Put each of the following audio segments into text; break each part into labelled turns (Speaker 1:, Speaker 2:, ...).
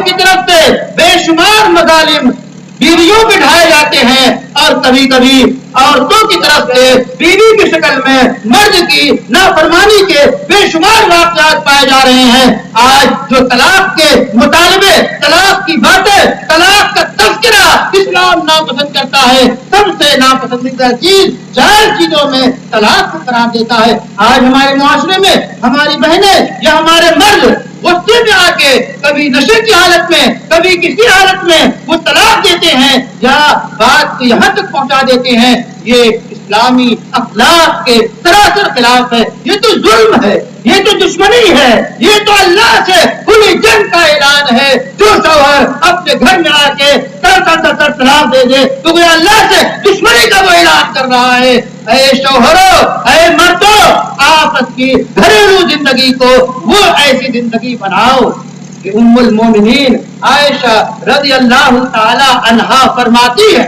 Speaker 1: شوہر کی طرف سے بے شمار مظالم بیویوں پہ ڈھائے جاتے ہیں، اور کبھی کبھی عورتوں کی طرف سے بیوی کی شکل میں مرد کی نافرمانی کے بے شمار واقعات پائے جا رہے ہیں۔ آج جو طلاق کے مطالبے، طلاق کی باتیں، طلاق کا تذکرہ اسلام ناپسند کرتا ہے، سب سے ناپسندیدہ چیز جائز چیزوں میں طلاق کو قرار دیتا ہے۔ آج ہمارے معاشرے میں ہماری بہنیں یا ہمارے مرد غصے میں آ کے کبھی نشے کی حالت میں، کبھی کسی حالت میں وہ طلاق دیتے ہیں یا بات کو یہاں تک پہنچا دیتے ہیں، یہ اسلامی اخلاق کے سراسر خلاف ہے۔ یہ تو ظلم ہے، یہ تو دشمنی ہے، یہ تو اللہ سے کھلی جنگ کا اعلان ہے۔ جو شوہر اپنے گھر میں آ کے طلاق دے دے تو وہ اللہ سے دشمنی کا وہ اعلان کر رہا ہے۔ اے شوہروں، اے مردوں، آپس کی گھریلو زندگی کو وہ ایسی زندگی بناؤ کہ ام المومنین عائشہ رضی اللہ تعالی عنہا فرماتی ہے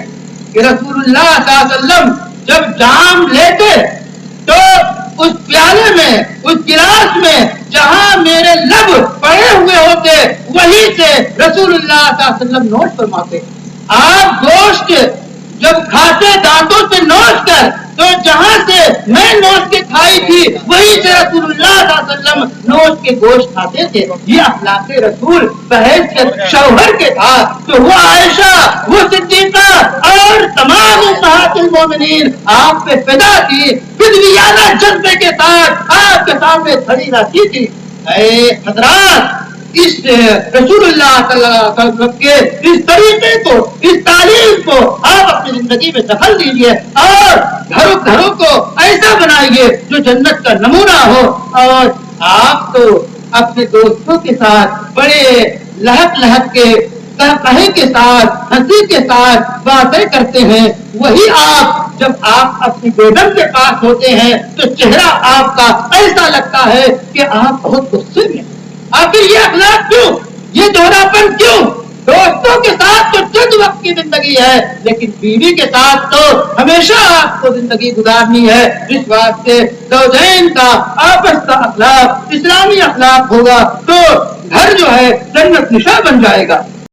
Speaker 1: کہ رسول اللہ صلی اللہ علیہ وسلم جب جام لیتے تو اس پیالے میں، اس گلاس میں جہاں میرے لب پڑے ہوئے ہوتے وہیں سے رسول اللہ صلی اللہ علیہ وسلم نوش فرماتے۔ آپ گوشت جب کھاتے دانتوں سے نوش کر، تو جہاں سے میں نوش کے کھائی تھی وہیں سے رسول اللہ صلی اللہ علیہ وسلم نوش کے گوشت کھاتے تھے۔ یہ اخلاق رسول بحیثیت شوہر کے تھا۔ تو وہ عائشہ، وہ صدیقہ اور تمام امہات المومنین آپ پہ فدا تھی، بدویانہ جذبے کے ساتھ آپ کے سامنے کھڑی رہتی تھی۔ اے حضرات، اس رسول اللہ صلی اللہ علیہ وسلم کے اس طریقے کو، اس تعلیم کو آپ اپنی زندگی میں دخل دیجیے اور گھروں کو ایسا بنائیے جو جنت کا نمونہ ہو۔ اور آپ تو اپنے دوستوں کے ساتھ بڑے لہک لہک کے کہے کے ساتھ، ہنسی کے ساتھ باتیں کرتے ہیں، وہی آپ جب آپ اپنی بیگم کے پاس ہوتے ہیں تو چہرہ آپ کا ایسا لگتا ہے کہ آپ بہت غصے میں۔ آخر یہ اخلاق کیوں، یہ دوہراپن کیوں؟ دوستوں کے ساتھ تو چند وقت کی زندگی ہے، لیکن بیوی کے ساتھ تو ہمیشہ آپ کو زندگی گزارنی ہے۔ اس واسطے زوجین کا آپس کا اخلاق اسلامی اخلاق ہوگا تو گھر جو ہے جنت نشاں بن جائے گا۔